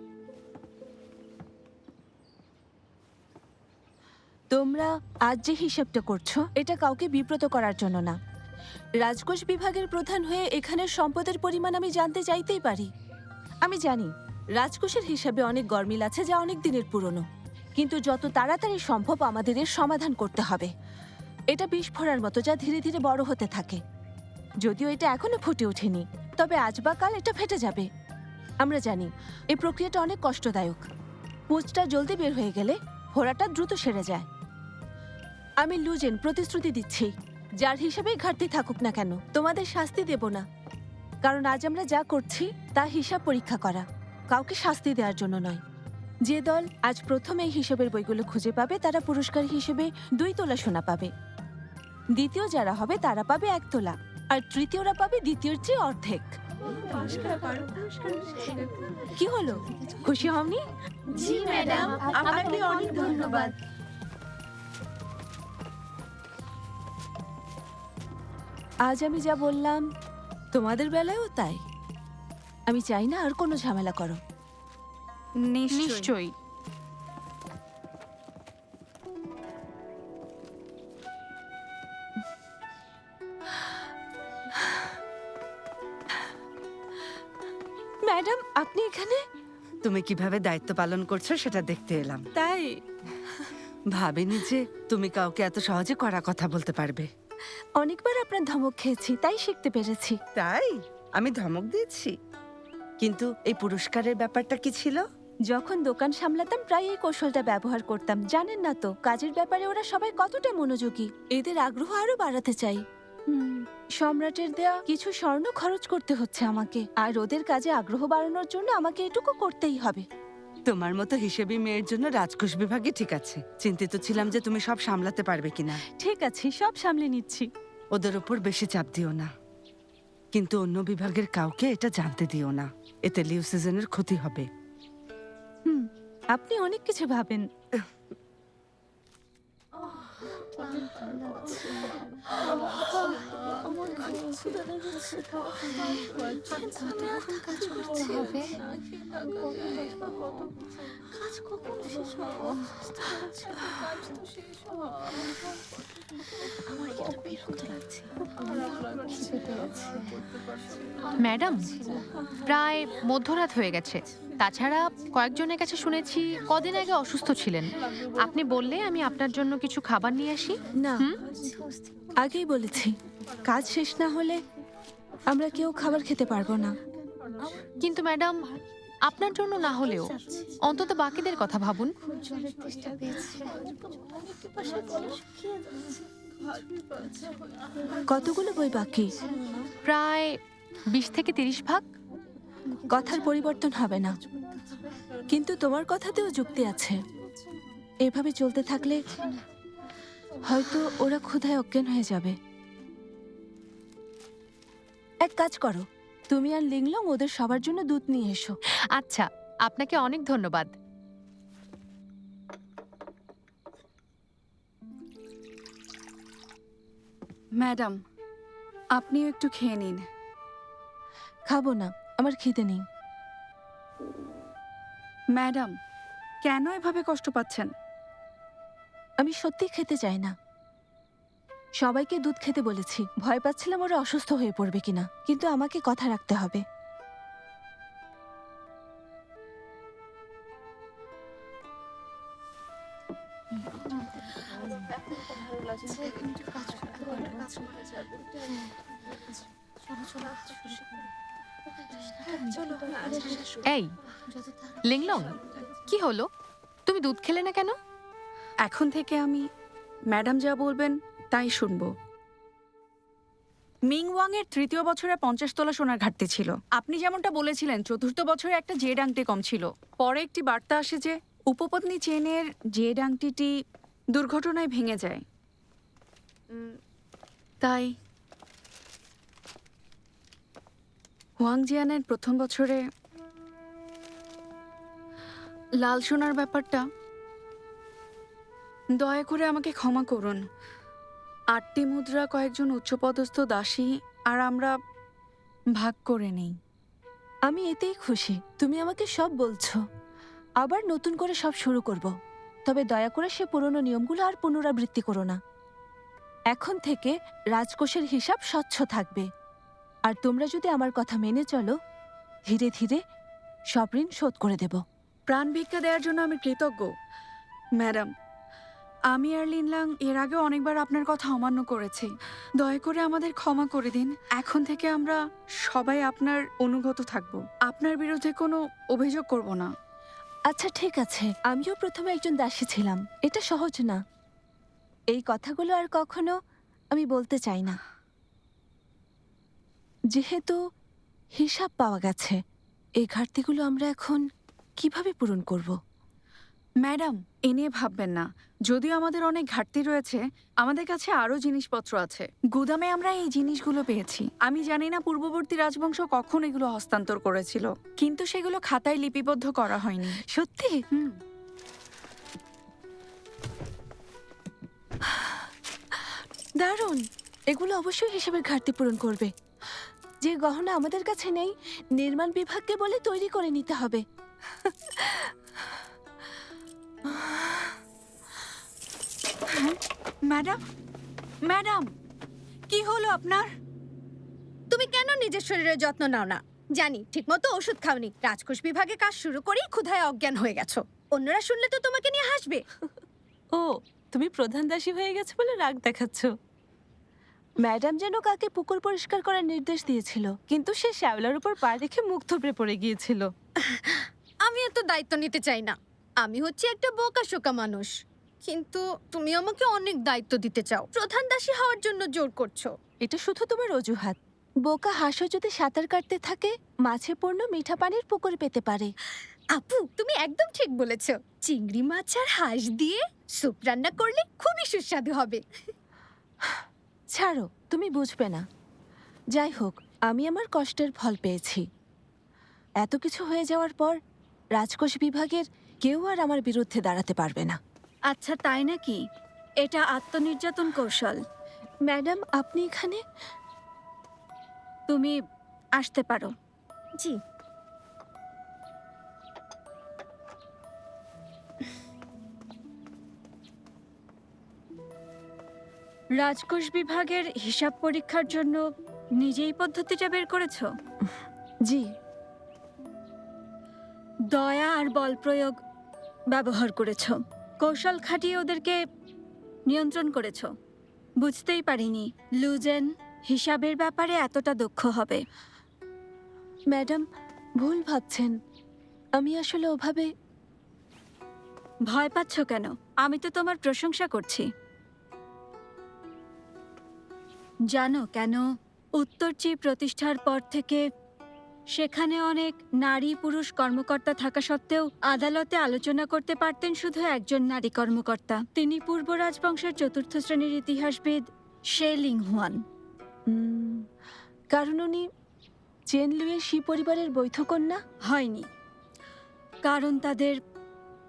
S2: তোমরা আজ যে হিসেবটা করছো, এটা কাউকে বিব্রত করার জন্য না। রাজকোষ বিভাগের প্রধান হয়ে এখানের সম্পদের পরিমাণ আমি জানতে চাইতেই পারি। আমি জানি রাজকোষের হিসাবে অনেক গরমিল আছে, যা অনেক দিনের পুরনো, কিন্তু যত তাড়াতাড়ি সম্ভব আমাদের এর সমাধান করতে হবে। এটা বিষ ফোড়ার মতো, যা ধীরে ধীরে বড় হতে থাকে। যদিও এটা এখনো ফুটে ওঠেনি, তবে আজ বা কাল এটা ফেটে যাবে। আমরা জানি এই প্রক্রিয়াটা অনেক কষ্টদায়ক। পুঁজটা জলদি বের হয়ে গেলে ফোড়াটা দ্রুত সেরে যায়। আমি লুজেন প্রতিশ্রুতি দিচ্ছি, যার হিসাবেই ঘাটতি থাকুক না কেন, তোমাদের শাস্তি দেব না। কারণ আজ আমরা যা করছি তা হিসাব পরীক্ষা করা, কাউকে শাস্তি দেওয়ার জন্য নয়। যে দল আজ প্রথম এই হিসাবের বইগুলো খুঁজে পাবে, তারা পুরস্কার হিসেবে 2 তোলা সোনা পাবে। দ্বিতীয় যারা হবে তারা পাবে 1 তোলা, আর তৃতীয়রা পাবে দ্বিতীয়র চেয়ে অর্ধেক। কি হলো, খুশি হওনি?
S7: জি ম্যাডাম, আপনাকে অনেক ধন্যবাদ।
S2: আজ আমি যা বললাম তোমাদের বেলায়ও তাই। আমি চাই না আর কোনো ঝামেলা করো।
S11: নিশ্চয়ই।
S2: ম্যাডাম, আপনি এখানে?
S15: তুমি কিভাবে দায়িত্ব পালন করছো সেটা দেখতে এলাম।
S2: তাই
S15: ভাবিনি যে তুমি কাউকে এত সহজে কড়া কথা বলতে পারবে।
S2: অনেকবার আপনার ধমক খেয়েছি, তাই শিখতে পেরেছি।
S15: তাই আমি ধমক দিয়েছি? কিন্তু এই পুরস্কারের ব্যাপারটা কি ছিল?
S2: যখন দোকান সামলাতাম প্রায় এই কৌশলটা ব্যবহার করতাম। জানেন না তো, কাজের ব্যাপারে ওরা সবাই কতটা মনোযোগী। এদের আগ্রহ আরো বাড়াতে চাই। সম্রাটের দেয়া কিছু স্বর্ণ খরচ করতে হচ্ছে আমাকে, আর ওদের কাজে আগ্রহ বাড়ানোর জন্য আমাকে এটুকু করতেই হবে।
S15: তোমার মতো হিসেবি মেয়ের জন্য রাজকোষ বিভাগে ঠিক আছে। চিন্তিত ছিলাম যে তুমি সব সামলাতে পারবে কিনা।
S2: ঠিক আছে, সব সামলে নিচ্ছি।
S15: ওদের উপর বেশি চাপ দিও না, কিন্তু অন্য বিভাগের কাউকে এটা জানতে দিও না, এতে লিউ সিজনের ক্ষতি হবে।
S2: আপনি অনেক কিছু ভাবেন।
S12: ম্যাডাম, প্রায় মধ্যরাত হয়ে গেছে। তাছাড়া কয়েকজনের কাছে শুনেছি কদিন আগে অসুস্থ ছিলেন। আপনি বললে আমি আপনার জন্য কিছু খাবার নিয়ে আসি।
S2: না, আগেই বলেছি, কাজ শেষ না হলে আমরা কেউ খাবার খেতে পারবো না।
S12: কিন্তু ম্যাডাম, আপনার জন্য না হলেও অন্তত বাকিদের কথা ভাবুন।
S2: কতগুলো বই বাকি?
S12: প্রায় 20 থেকে 30 ভাগ।
S2: কথার পরিবর্তন হবে না, কিন্তু তোমার কথাতেও যুক্তি আছে। এভাবে চলতে থাকলে হয়তো ওরা ক্ষুধায় অজ্ঞান হয়ে যাবে। এক কাজ করো, তুমি আর লিংলং ওদের সবার জন্য দুধ নিয়ে এসো।
S12: আচ্ছা, আপনাকে অনেক ধন্যবাদ।
S11: ম্যাডাম, আপনিও একটু খেয়ে নিন।
S2: খাবো না, আমার খিদে নেই।
S11: ম্যাডাম, কেন এভাবে কষ্ট পাচ্ছেন?
S2: আমি সত্যি খেতে চাই না। সবাইকে দুধ খেতে বলেছি, ভয় পাচ্ছিলাম ওরা অসুস্থ হয়ে পড়বে কিনা, কিন্তু আমাকে কথা রাখতে হবে।
S12: এই লিংলং, কি হলো? তুমি দুধ খেলে না কেন?
S11: এখন থেকে আমি ম্যাডাম যা বলবেন তাই শুনবো। মিং ওয়াং এর ৩য় বছরে ৫০ তোলা সোনার ঘাটতি ছিল। আপনি যেমনটা বলেছিলেন ৪র্থ বছরে একটা জেড আংটি কম ছিল। পরে একটি বার্তা আসে যে উপপত্নী চেনের জেড আংটিটি দুর্ঘটনায় ভেঙে যায়। তাই হোয়াং জিয়ানের ১ম বছরে লাল সোনার ব্যাপারটা, দয়া করে আমাকে ক্ষমা করুন। ৮টি মুদ্রা কয়েকজন উচ্চপদস্থ দাসী আর আমরা ভাগ করে নেই।
S2: আমি এতেই খুশি তুমি আমাকে সব বলছো। আবার নতুন করে সব শুরু করব। তবে দয়া করে সে পুরনো নিয়মগুলো আর পুনরাবৃত্তি করো না। এখন থেকে রাজকোষের হিসাব স্বচ্ছ থাকবে। আর তোমরা যদি আমার কথা মেনে চলো, ধীরে ধীরে সব ঋণ শোধ করে দেব।
S11: প্রাণ ভিক্ষা দেওয়ার জন্য আমি কৃতজ্ঞ ম্যাডাম। আমি আর লিনলাং এর আগেও অনেকবার আপনার কথা অমান্য করেছি। দয়া করে আমাদের ক্ষমা করে দিন। এখন থেকে আমরা সবাই আপনার অনুগত থাকব। আপনার বিরুদ্ধে কোনো অভিযোগ করব না।
S2: আচ্ছা ঠিক আছে, আমিও প্রথমে একজন দাসী ছিলাম। এটা সহজ না। এই কথাগুলো আর কখনো আমি বলতে চাই না। যেহেতু হিসাব পাওয়া গেছে, এই ঘাটতিগুলো আমরা এখন কিভাবে পূরণ করব?
S11: ম্যাডাম, এ নিয়ে ভাববেন না। যদিও আমাদের অনেক ঘাটতি রয়েছে, আমাদের কাছে আরও জিনিসপত্র আছে। গুদামে আমরা এই জিনিসগুলো পেয়েছি। আমি জানি না পূর্ববর্তী রাজবংশ কখন এগুলো হস্তান্তর করেছিল, কিন্তু সেগুলো খাতায় লিপিবদ্ধ করা হয়নি।
S2: সত্যি? দারুণ! এগুলো অবশ্যই হিসাবের ঘাটতি পূরণ করবে। যে গহনা আমাদের কাছে নেই, নির্মাণ বিভাগকে বলে তৈরি করে নিতে হবে।
S11: ম্যাডাম, ম্যাডাম, কি হলো আপনার?
S17: তুমি কেন নিজের শরীরের যত্ন নাও না? জানি ঠিকমতো ওষুধ খাওনি। রাজকোষ বিভাগে কাজ শুরু করেই ক্ষুধায় অজ্ঞান হয়ে গেছো। অন্যরা শুনলে তো তোমাকে নিয়ে হাসবে।
S2: ও, তুমি প্রধান দাসী হয়ে গেছো বলে রাগ দেখাচ্ছ। ম্যাডাম যেন কাকে পুকুর পরিষ্কার করার নির্দেশ দিয়েছিল, কিন্তু সে শ্যাওলার উপর পা রেখে মুখ থুবড়ে পড়ে গিয়েছিল।
S17: আমি এত দায়িত্ব নিতে চাই না। আমি হচ্ছে একটা বোকাশোকা মানুষ। কিন্তু তুমি আমাকে অনেক দায়িত্ব দিতে চাও। প্রধান দাসী হওয়ার জন্য জোর করছো।
S2: এটা শুধু তোমার অজুহাত। বোকা হাঁসও যদি সাঁতার কাটতে থাকে, মাছে পূর্ণ মিঠা পানির পুকুর পেতে পারে।
S17: আপু, তুমি একদম ঠিক বলেছো। চিংড়ি মাছ আর হাঁস দিয়ে স্যুপ রান্না করলে খুবই সুস্বাদু হবে।
S2: ছাড়ো, তুমি বুঝবে না। যাই হোক, আমি আমার কষ্টের ফল পেয়েছি। এত কিছু হয়ে যাওয়ার পর রাজকোষ বিভাগের কেউ আর আমার বিরুদ্ধে দাঁড়াতে পারবে না।
S3: আচ্ছা, তাই নাকি? এটা আত্মনির্যাতন কৌশল।
S2: ম্যাডাম, আপনি এখানে?
S3: তুমি আসতে পারো।
S17: জি।
S3: রাজকোষ বিভাগের হিসাব পরীক্ষার জন্য নিজেই পদ্ধতিটা বের করেছো?
S2: জি।
S3: দয়া আর বল প্রয়োগ ব্যবহার করেছো। কৌশল খাটিয়ে ওদেরকে নিয়ন্ত্রণ করেছো। বুঝতেই পারিনি লুজেন হিসাবের ব্যাপারে এতটা দক্ষ হবে।
S2: ম্যাডাম, ভুল ভাবছেন। আমি আসলে ওভাবে।
S3: ভয় পাচ্ছ কেন? আমি তো তোমার প্রশংসা করছি। জানো কেন? উত্তরচি প্রতিষ্ঠার পর থেকে সেখানে অনেক নারী পুরুষ কর্মকর্তা থাকা সত্ত্বেও আদালতে আলোচনা করতে পারতেন শুধু একজন নারী কর্মকর্তা। তিনি পূর্ব রাজবংশের ৪র্থ শ্রেণীর ইতিহাসবিদ শে লিংহুয়ান।
S2: কারণ উনি চেন লুইয়ের শি পরিবারের বৈধ কন্যা?
S3: হয়নি, কারণ তাদের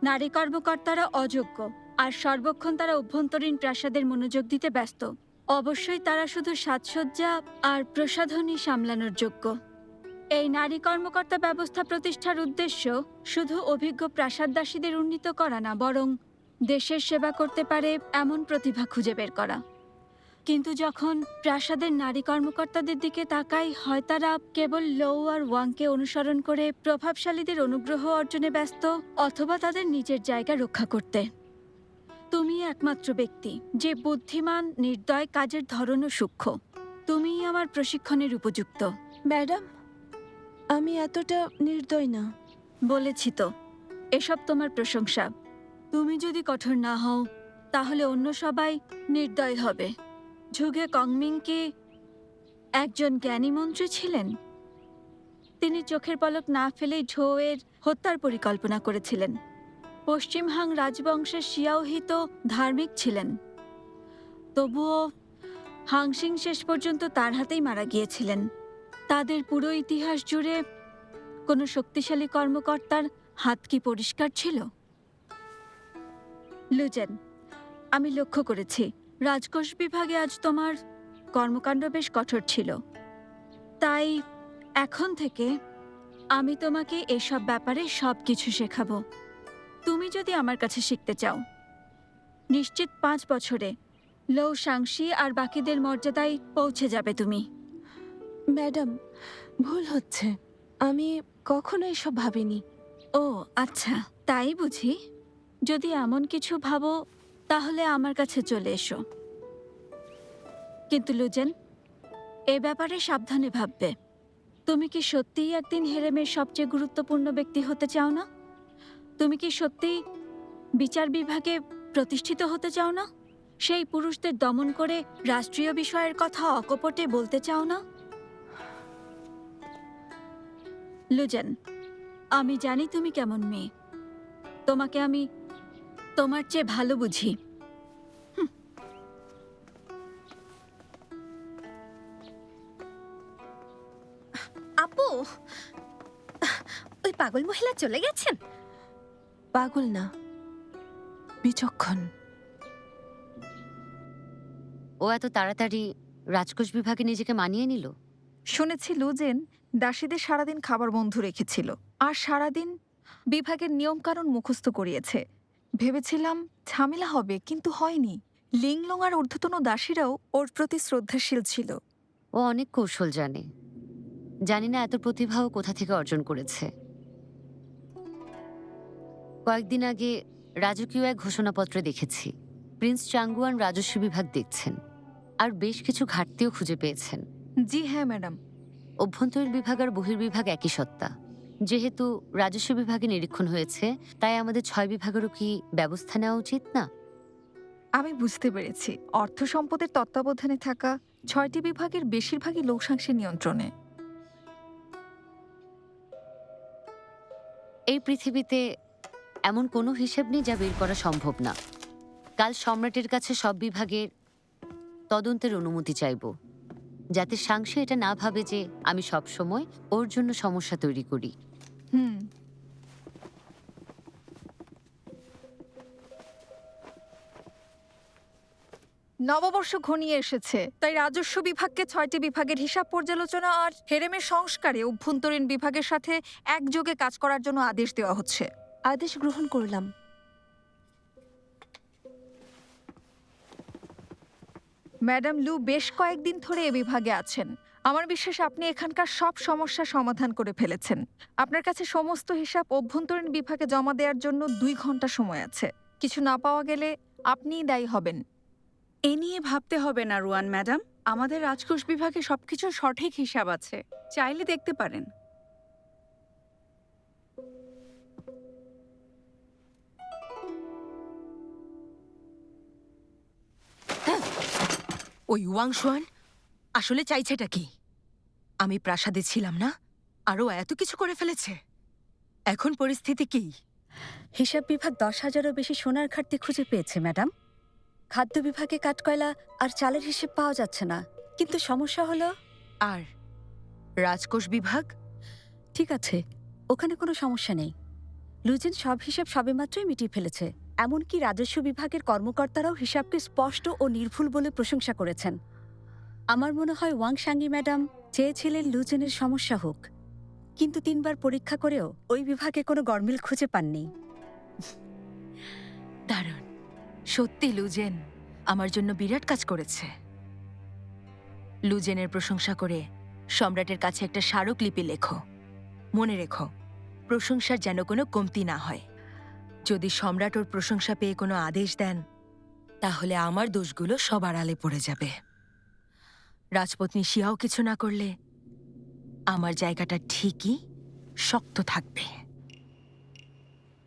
S3: নারী কর্মকর্তারা অযোগ্য আর সর্বক্ষণ তারা অভ্যন্তরীণ প্রাসাদের মনোযোগ দিতে ব্যস্ত। অবশ্যই তারা শুধু সাজসজ্জা আর প্রসাধনী সামলানোর যোগ্য। এই নারী কর্মকর্তা ব্যবস্থা প্রতিষ্ঠার উদ্দেশ্য শুধু অভিজ্ঞ প্রাসাদদাসীদের উন্নীত করা না, বরং দেশের সেবা করতে পারে এমন প্রতিভা খুঁজে বের করা। কিন্তু যখন প্রাসাদের নারী কর্মকর্তাদের দিকে তাকাই, হয় তারা কেবল লৌ আর ওয়াংকে অনুসরণ করে প্রভাবশালীদের অনুগ্রহ অর্জনে ব্যস্ত, অথবা তাদের নিজের জায়গা রক্ষা করতে। তুমি একমাত্র ব্যক্তি যে বুদ্ধিমান, নির্দয়, কাজের ধরনও সূক্ষ্ম। তুমিই আমার প্রশিক্ষণের উপযুক্ত।
S2: ম্যাডাম, আমি এতটা নির্দয় না।
S3: বলেছি তো, এসব তোমার প্রশংসা। তুমি যদি কঠোর না হও তাহলে অন্য সবাই নির্দয় হবে। ঝুগে কংমিং কি একজন জ্ঞানী মন্ত্রী ছিলেন? তিনি চোখের পলক না ফেলেই ঝোয়ের হত্যার পরিকল্পনা করেছিলেন। পশ্চিম হাং রাজবংশের শিয়াওহি তো ধার্মিক ছিলেন, তবুও হাংসিং শেষ পর্যন্ত তার হাতেই মারা গিয়েছিলেন। তাদের পুরো ইতিহাস জুড়ে কোনো শক্তিশালী কর্মকর্তার হাত কি পরিষ্কার ছিল? লুজেন, আমি লক্ষ্য করেছি রাজকোষ বিভাগে আজ তোমার কর্মকাণ্ড বেশ কঠোর ছিল। তাই এখন থেকে আমি তোমাকে এসব ব্যাপারে সব কিছু শেখাবো। তুমি যদি আমার কাছে শিখতে চাও, নিশ্চিত 5 বছরে লৌ সাংশি আর বাকিদের মর্যাদায় পৌঁছে যাবে তুমি।
S2: ম্যাডাম, ভুল হচ্ছে। আমি কখনো এসব ভাবিনি।
S3: ও আচ্ছা, তাই বুঝি? যদি এমন কিছু ভাবো তাহলে আমার কাছে চলে এসো। কিন্তু লুজেন, এ ব্যাপারে সাবধানে ভাববে। তুমি কি সত্যিই একদিন হেরেমের সবচেয়ে গুরুত্বপূর্ণ ব্যক্তি হতে চাও না? তুমি কি সত্যিই বিচার বিভাগে প্রতিষ্ঠিত হতে চাও না? সেই পুরুষদের দমন করে রাষ্ট্রীয় বিষয়ের কথা অকপটে বলতে চাও না? লুজেন, আমি জানি তুমি কেমন মেয়ে। তোমাকে আমি তোমার চেয়ে ভালো বুঝি।
S17: আপু, ওই পাগল মহিলা চলে গেছেন?
S2: পাগল না, বিচক্ষণ।
S14: ও এত তাড়াতাড়ি রাজকোষ বিভাগে নিজেকে মানিয়ে নিল?
S16: শুনেছি লুজেন দাসীদের সারাদিন খাবার বন্ধ রেখেছিল আর সারাদিন বিভাগের নিয়মকানুন মুখস্থ করিয়েছে। ভেবেছিলাম ঝামেলা হবে, কিন্তু হয়নি। লিংলং আর ঊর্ধ্বতন দাসীরাও ওর প্রতি শ্রদ্ধাশীল ছিল।
S14: ও অনেক কৌশল জানে। জানি না এত প্রতিভাও কোথা থেকে অর্জন করেছে। কয়েকদিন আগে রাজকীয় এক ঘোষণাপত্রে দেখেছি প্রিন্স চাঙ্গুয়ান রাজস্ব বিভাগ দেখছেন, আর বেশ কিছু ঘাটতিও খুঁজে পেয়েছেন।
S16: জি হ্যাঁ ম্যাডাম।
S14: অভ্যন্তরীণ বিভাগ আর বহির্বিভাগ একই সত্তা। যেহেতু রাজস্ব বিভাগে নিরীক্ষণ হয়েছে, তাই আমাদের 6 বিভাগেরও কি ব্যবস্থা নেওয়া উচিত না?
S16: আমি বুঝতে পেরেছি। অর্থ সম্পদের তত্ত্বাবধানে থাকা 6টি বিভাগের বেশিরভাগই লৌসাংশের নিয়ন্ত্রণে।
S14: এই পৃথিবীতে এমন কোনো হিসেব নেই যা বের করা সম্ভব না। কাল সম্রাটের কাছে সব বিভাগের তদন্তের অনুমতি চাইব, যাতে সাংশি এটা না ভাবে যে আমি সব সময় ওর জন্য সমস্যা তৈরি করি।
S16: নববর্ষ ঘনিয়ে এসেছে, তাই রাজস্ব বিভাগকে 6টি বিভাগের হিসাব পর্যালোচনা আর হেরেমের সংস্কারে অভ্যন্তরীণ বিভাগের সাথে একযোগে কাজ করার জন্য আদেশ দেওয়া হচ্ছে।
S2: আদেশ গ্রহণ করলাম।
S16: ম্যাডাম লু বেশ কয়েকদিন ধরে এ বিভাগে আছেন। আমার বিশ্বাস আপনি এখানকার সব সমস্যা সমাধান করে ফেলেছেন। আপনার কাছে সমস্ত হিসাব অভ্যন্তরীণ বিভাগে জমা দেওয়ার জন্য 2 ঘন্টা সময় আছে। কিছু না পাওয়া গেলে আপনিই দায়ী হবেন।
S18: এ নিয়ে ভাবতে হবে না রুয়ান ম্যাডাম, আমাদের রাজকোষ বিভাগে সবকিছুর সঠিক হিসাব আছে, চাইলে দেখতে পারেন।
S8: ওই ওয়াংশুয়ান আসলে চাইছেটা কি? আমি প্রাসাদে ছিলাম না, আরও এত কিছু করে ফেলেছে। এখন পরিস্থিতি কি?
S3: হিসাব বিভাগ 10,000-এরও বেশি সোনার ঘাটতি খুঁজে পেয়েছে ম্যাডাম। খাদ্য বিভাগে কাঠকয়লা আর চালের হিসেব পাওয়া যাচ্ছে না, কিন্তু সমস্যা হলো।
S8: আর রাজকোষ বিভাগ?
S3: ঠিক আছে, ওখানে কোনো সমস্যা নেই। লুজেন সব হিসাব সবেমাত্রই মিটিয়ে ফেলেছে। এমনকি রাজস্ব বিভাগের কর্মকর্তারাও হিসাবকে স্পষ্ট ও নির্ভুল বলে প্রশংসা করেছেন। আমার মনে হয় ওয়াং সাঙ্গি ম্যাডাম চেয়েছিলেন লুজেনের সমস্যা হোক, কিন্তু 3 বার পরীক্ষা করেও ওই বিভাগে কোনো গরমিল খুঁজে পাননি।
S8: দারুণ, সত্যি লুজেন আমার জন্য বিরাট কাজ করেছে। লুজেনের প্রশংসা করে সম্রাটের কাছে একটা স্মারকলিপি লেখো। মনে রেখো, প্রশংসার যেন কোনো কমতি না হয়। যদি সম্রাট ওর প্রশংসা পেয়ে কোনো আদেশ দেন, তাহলে আমার দোষগুলো সবার আড়ালে পড়ে যাবে। রাজপত্নী শিয়াও কিছু না করলে আমার জায়গাটা ঠিকই শক্ত থাকবে।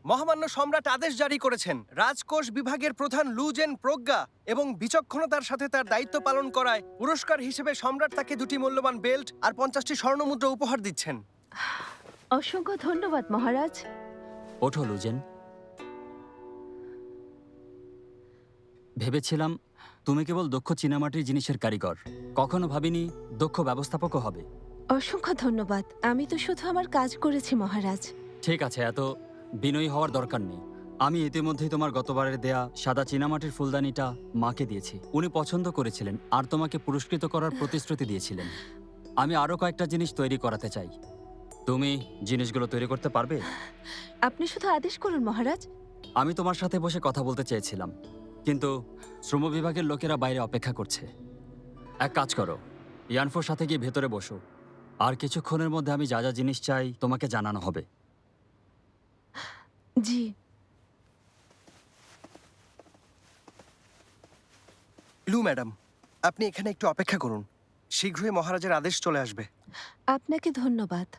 S1: মহামান্য সম্রাট আদেশ জারি করেছেন রাজকোষ বিভাগের প্রধান লুজেন প্রজ্ঞা এবং বিচক্ষণতার সাথে তার দায়িত্ব পালন করায় পুরস্কার হিসেবে সম্রাট তাকে 2টি মূল্যবান বেল্ট আর 50টি স্বর্ণমুদ্রা উপহার দিচ্ছেন।
S2: অসংখ্য ধন্যবাদ মহারাজ।
S6: ওঠো লুজেন। ভেবেছিলাম তুমি কেবল দক্ষ চীনামাটির জিনিসের কারিগর, কখনো ভাবিনি দক্ষ ব্যবস্থাপকও হবে।
S2: অসংখ্য ধন্যবাদ। আমি তো শুধু আমার কাজ করেছি মহারাজ।
S6: ঠিক আছে, এত বিনয়ী হওয়ার দরকার নেই। আমি ইতিমধ্যেই তোমার গতবারের দেয়া সাদা চীনামাটির ফুলদানিটা মাকে দিয়েছি। উনি পছন্দ করেছিলেন আর তোমাকে পুরস্কৃত করার প্রতিশ্রুতি দিয়েছিলেন। আমি আরও কয়েকটা জিনিস তৈরি করাতে চাই। তুমি জিনিসগুলো তৈরি করতে পারবে?
S2: আপনি শুধু আদেশ করুন মহারাজ।
S6: আমি তোমার সাথে বসে কথা বলতে চেয়েছিলাম, কিন্তু শ্রম বিভাগের লোকেরা বাইরে অপেক্ষা করছে। এক কাজ করো, ইয়ানফোর সাথে গিয়ে ভেতরে বসো, আর কিছুক্ষণের মধ্যে আমি যা যা জিনিস চাই তোমাকে জানানো হবে।
S2: জি।
S1: লু ম্যাডাম, আপনি এখানে একটু অপেক্ষা করুন, শীঘ্রই মহারাজের আদেশ চলে আসবে।
S2: আপনাকে ধন্যবাদ।